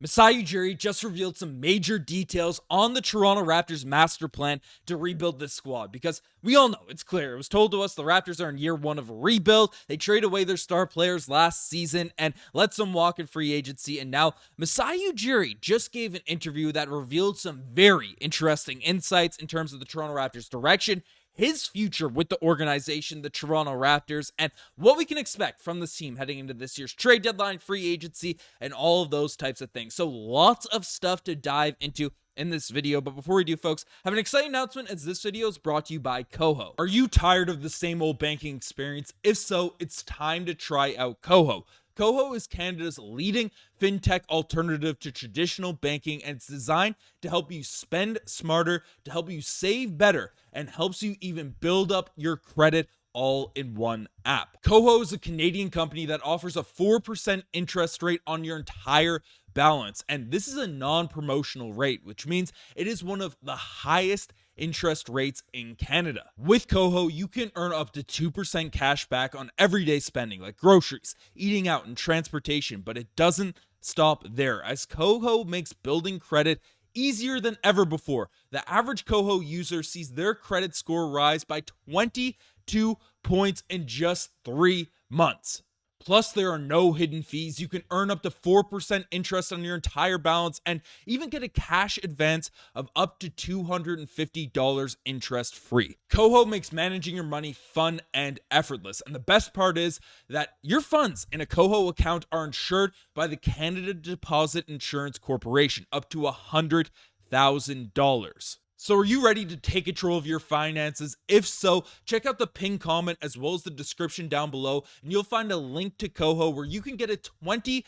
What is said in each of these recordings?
Masai Ujiri just revealed some major details on the Toronto Raptors master plan to rebuild this squad, because we all know, it's clear, it was told to us the Raptors are in year one of a rebuild. They traded away their star players last season and let some walk in free agency, and now Masai Ujiri just gave an interview that revealed some very interesting insights in terms of the Toronto Raptors direction, his future with the organization, the Toronto Raptors, and what we can expect from this team heading into this year's trade deadline, free agency, and all of those types of things. So lots of stuff to dive into in this video, but before we do, folks, I have an exciting announcement, as this video is brought to you by Koho. Are you tired of the same old banking experience? If so, it's time to try out Koho. Koho is Canada's leading fintech alternative to traditional banking, and it's designed to help you spend smarter, to help you save better, and helps you even build up your credit all in one app. Koho is a Canadian company that offers a 4% interest rate on your entire balance, and this is a non-promotional rate, which means it is one of the highest interest rates in Canada. With Koho, you can earn up to 2% cash back on everyday spending like groceries, eating out, and transportation, but it doesn't stop there, as Koho makes building credit easier than ever before. The average Koho user sees their credit score rise by 22 points in just 3 months. Plus, there are no hidden fees. You can earn up to 4% interest on your entire balance and even get a cash advance of up to $250 interest free. Koho makes managing your money fun and effortless. And the best part is that your funds in a Koho account are insured by the Canada Deposit Insurance Corporation up to $100,000. So are you ready to take control of your finances? If so, check out the pinned comment as well as the description down below, and you'll find a link to Koho where you can get a $20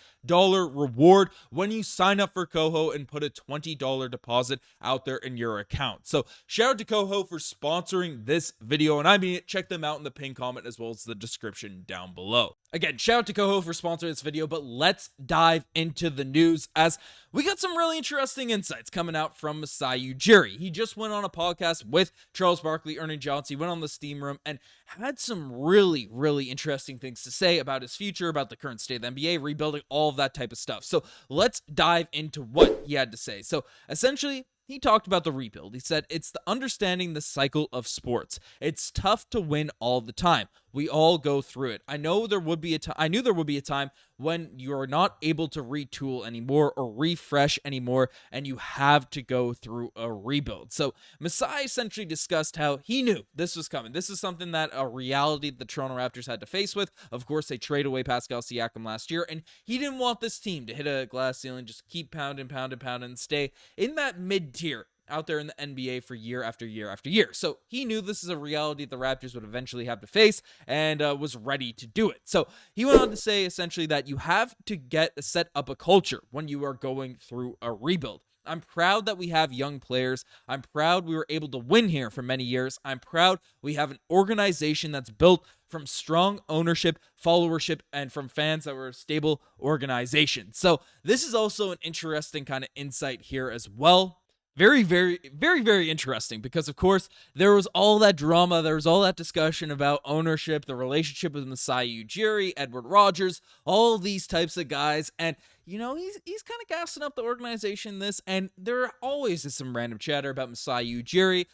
reward when you sign up for Koho and put a $20 deposit out there in your account. So shout out to Koho for sponsoring this video, and I mean it. Check them out in the pinned comment as well as the description down below. Again, shout out to Koho for sponsoring this video, but let's dive into the news, as we got some really interesting insights coming out from Masai Ujiri. He just went on a podcast with Charles Barkley, Ernie Johnson. He went on the Steam Room and had some really, really interesting things to say about his future, about the current state of the NBA, rebuilding, all of that type of stuff. So let's dive into what he had to say. So essentially, he talked about the rebuild. He said, it's the understanding the cycle of sports. It's tough to win all the time. We all go through it. I knew there would be a time when you are not able to retool anymore or refresh anymore, and you have to go through a rebuild. So Masai essentially discussed how he knew this was coming. This is something that a reality the Toronto Raptors had to face with. Of course, they traded away Pascal Siakam last year, and he didn't want this team to hit a glass ceiling, just keep pounding, and stay in that mid-tier out there in the NBA for year after year after year. So he knew this is a reality the Raptors would eventually have to face, and was ready to do it. So he went on to say essentially that you have to set up a culture when you are going through a rebuild. I'm proud that we have young players. I'm proud we were able to win here for many years. I'm proud we have an organization that's built from strong ownership, followership, and from fans that were a stable organization. So this is also an interesting kind of insight here as well. Very, very, very, very interesting, because, of course, there was all that drama, there was all that discussion about ownership, the relationship with Masai Ujiri, Edward Rogers, all these types of guys, and, you know, he's kind of gassing up the organization this, and there always is some random chatter about Masai Ujiri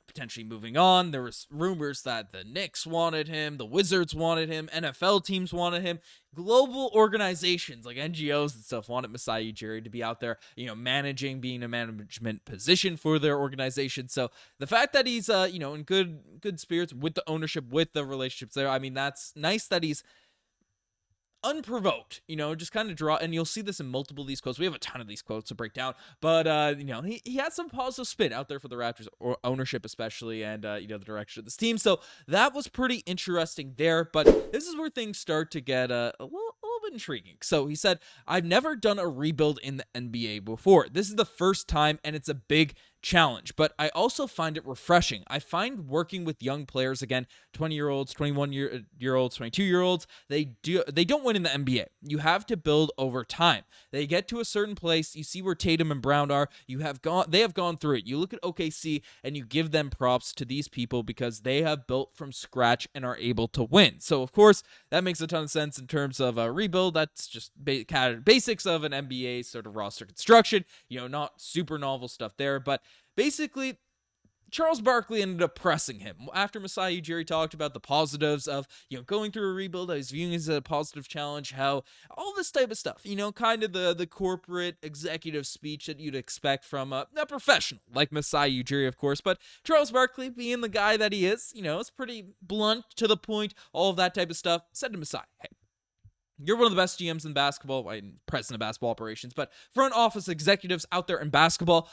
potentially moving on. There was rumors that the Knicks wanted him, the Wizards wanted him, NFL teams wanted him, global organizations like NGOs and stuff wanted Masai Ujiri to be out there, you know, being a management position for their organization. So the fact that he's, you know, in good spirits with the ownership, with the relationships there, I mean, that's nice that he's unprovoked, you know, just kind of draw, and you'll see this in multiple of these quotes. We have a ton of these quotes to break down, but, you know, he had some positive spin out there for the Raptors or ownership especially, and, you know, the direction of this team. So that was pretty interesting there, but this is where things start to get a little bit intriguing. So he said, I've never done a rebuild in the NBA before. This is the first time, and it's a big challenge, but I also find it refreshing. I find working with young players, again, 20-year-olds, 21-year-olds, 22-year-olds, they don't win in the NBA. You have to build over time. They get to a certain place. You see where Tatum and Brown are. They have gone through it. You look at OKC and you give them props to these people because they have built from scratch and are able to win. So of course, that makes a ton of sense in terms of a rebuild. That's just basics of an NBA sort of roster construction. Not super novel stuff there, but basically, Charles Barkley ended up pressing him after Masai Ujiri talked about the positives of, going through a rebuild. I was viewing it as a positive challenge, how all this type of stuff, kind of the corporate executive speech that you'd expect from a professional like Masai Ujiri, of course. But Charles Barkley, being the guy that he is, it's pretty blunt, to the point, all of that type of stuff, said to Masai, hey, you're one of the best GMs in basketball, president of basketball operations, but front office executives out there in basketball.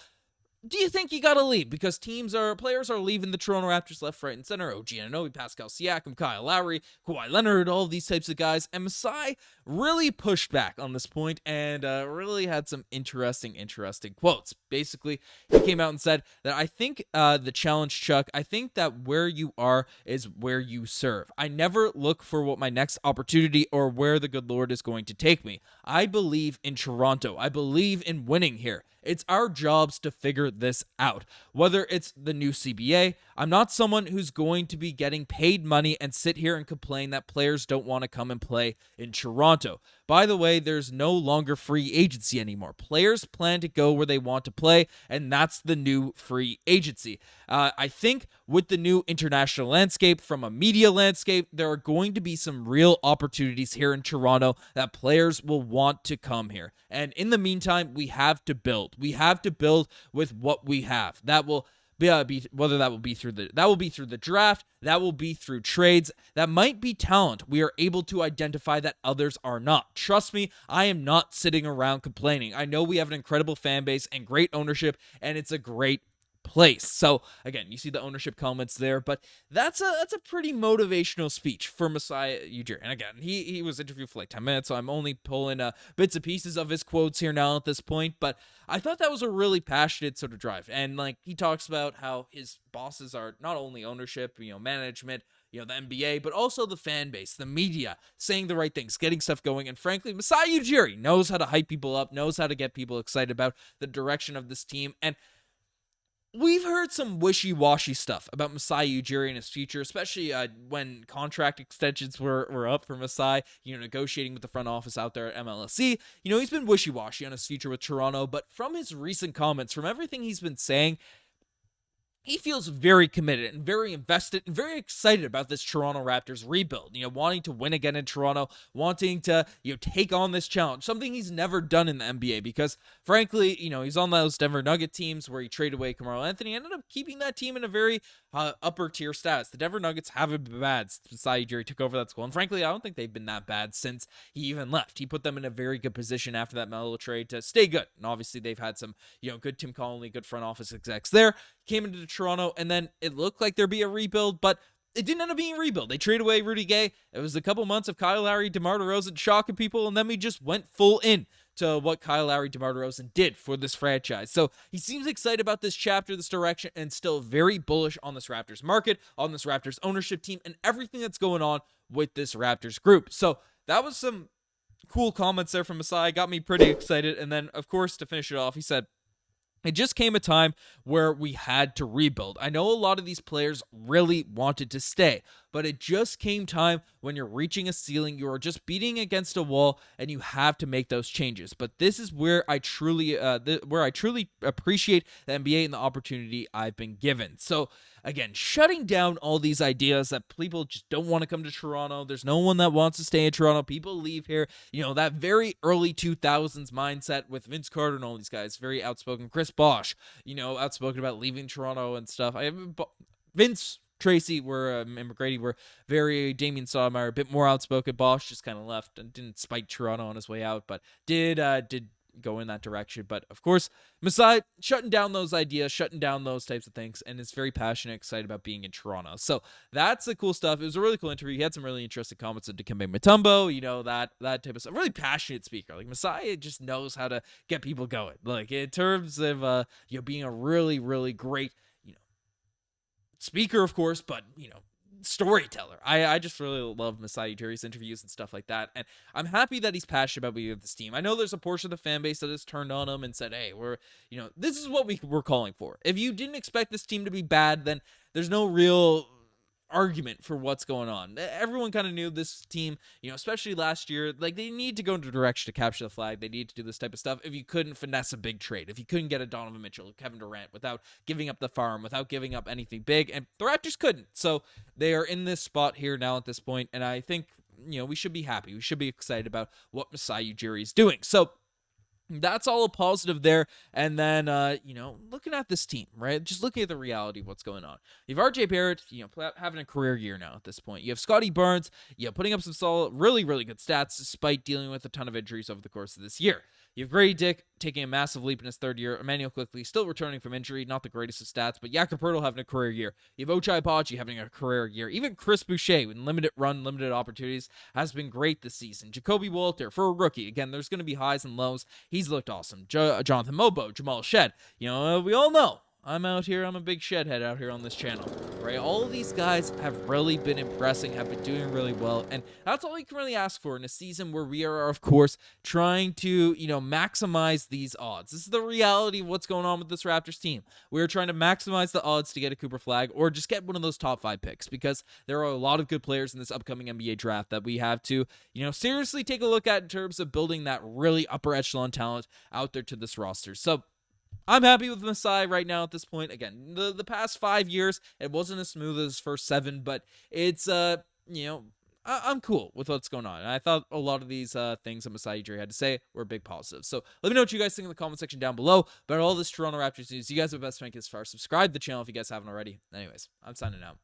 Do you think you gotta leave? Because players are leaving the Toronto Raptors left, right, and center. OG Anunoby, Pascal Siakam, Kyle Lowry, Kawhi Leonard, all of these types of guys. And Masai really pushed back on this point and really had some interesting quotes. Basically, he came out and said that I think the challenge, Chuck, I think that where you are is where you serve. I never look for what my next opportunity or where the good Lord is going to take me. I believe in Toronto. I believe in winning here. It's our jobs to figure this out. Whether it's the new CBA, I'm not someone who's going to be getting paid money and sit here and complain that players don't want to come and play in Toronto. By the way, there's no longer free agency anymore. Players plan to go where they want to play, and that's the new free agency. I think with the new international landscape, from a media landscape, there are going to be some real opportunities here in Toronto that players will want to come here. And in the meantime, we have to build. We have to build with what we have. That will be whether that will be through the draft, that will be through trades, that might be talent we are able to identify that others are not. Trust me, I am not sitting around complaining. I know we have an incredible fan base and great ownership, and it's a great place. So again, you see the ownership comments there, but that's a pretty motivational speech for Masai Ujiri. And again, he was interviewed for like 10 minutes, so I'm only pulling bits and pieces of his quotes here now at this point, but I thought that was a really passionate sort of drive. And like, he talks about how his bosses are not only ownership, management, the NBA, but also the fan base, the media, saying the right things, getting stuff going. And frankly, Masai Ujiri knows how to hype people up, knows how to get people excited about the direction of this team. And we've heard some wishy-washy stuff about Masai Ujiri and his future, especially when contract extensions were up for Masai, negotiating with the front office out there at MLSE. He's been wishy-washy on his future with Toronto, but from his recent comments, from everything he's been saying, he feels very committed and very invested and very excited about this Toronto Raptors rebuild, wanting to win again in Toronto, wanting to, take on this challenge, something he's never done in the NBA because, frankly, he's on those Denver Nugget teams where he traded away Carmelo Anthony, ended up keeping that team in a very upper tier status. The Denver Nuggets haven't been bad since Masai Ujiri took over that school, and frankly, I don't think they've been that bad since he even left. He put them in a very good position after that Melo trade to stay good, and obviously they've had some, good Tim Connelly, good front office execs there. Came into Toronto, and then it looked like there'd be a rebuild, but it didn't end up being a rebuild. They traded away Rudy Gay. It was a couple months of Kyle Lowry, DeMar DeRozan shocking people, and then we just went full in to what Kyle Lowry, DeMar DeRozan did for this franchise. So he seems excited about this chapter, this direction, and still very bullish on this Raptors market, on this Raptors ownership team, and everything that's going on with this Raptors group. So that was some cool comments there from Masai. Got me pretty excited. And then, of course, to finish it off, he said, it just came a time where we had to rebuild. I know a lot of these players really wanted to stay, but it just came time when you're reaching a ceiling, you are just beating against a wall, and you have to make those changes. But this is where I truly appreciate the NBA and the opportunity I've been given. So again, shutting down all these ideas that people just don't want to come to Toronto. There's no one that wants to stay in Toronto. People leave here. That very early 2000s mindset with Vince Carter and all these guys, very outspoken. Chris Bosh, outspoken about leaving Toronto and stuff. Vince, Tracy and Gradey were very, Damian Stoudemire, a bit more outspoken. Bosh just kind of left and didn't spite Toronto on his way out, but did go in that direction. But of course, Masai shutting down those ideas, shutting down those types of things, and is very passionate, excited about being in Toronto. So that's the cool stuff. It was a really cool interview. He had some really interesting comments on Dikembe Mutombo, that type of stuff. Really passionate speaker. Like Masai just knows how to get people going. Like in terms of being a really, really great, speaker, of course, but storyteller. I just really love Masai Ujiri's interviews and stuff like that, and I'm happy that he's passionate about being with this team. I know there's a portion of the fan base that has turned on him and said, hey, this is what we're calling for. If you didn't expect this team to be bad, then there's no real argument for what's going on. Everyone kind of knew this team, especially last year, like they need to go into a direction to capture the flag. They need to do this type of stuff. If you couldn't finesse a big trade, if you couldn't get a Donovan Mitchell, Kevin Durant without giving up the farm, without giving up anything big, and the Raptors couldn't. So they are in this spot here now at this point, and I think, we should be happy. We should be excited about what Masai Ujiri is doing. So that's all a positive there. And then, looking at this team, right? Just looking at the reality of what's going on. You have RJ Barrett, having a career year now at this point. You have Scottie Barnes, putting up some solid, really, really good stats despite dealing with a ton of injuries over the course of this year. You have Gradey Dick taking a massive leap in his third year. Immanuel Quickley still returning from injury. Not the greatest of stats, but Jakob Poeltl having a career year. You have Ochai Agbaji having a career year. Even Chris Boucher, with limited run, limited opportunities, has been great this season. Jacoby Walter, for a rookie, again, there's going to be highs and lows. He's looked awesome. Jonathan Mobo, Jamal Shead. We all know I'm out here. I'm a big Shed head out here on this channel, right? All of these guys have really been impressing, have been doing really well, and that's all you can really ask for in a season where we are, of course, trying to, maximize these odds. This is the reality of what's going on with this Raptors team. We're trying to maximize the odds to get a Cooper flag or just get one of those top 5 picks, because there are a lot of good players in this upcoming NBA draft that we have to, seriously take a look at in terms of building that really upper echelon talent out there to this roster. So I'm happy with Masai right now at this point. Again, the past 5 years, it wasn't as smooth as first 7, but it's, I'm cool with what's going on. And I thought a lot of these things that Masai Ujiri had to say were big positives. So let me know what you guys think in the comment section down below about all this Toronto Raptors news. You guys have the best to make it as far. Subscribe to the channel if you guys haven't already. Anyways, I'm signing out.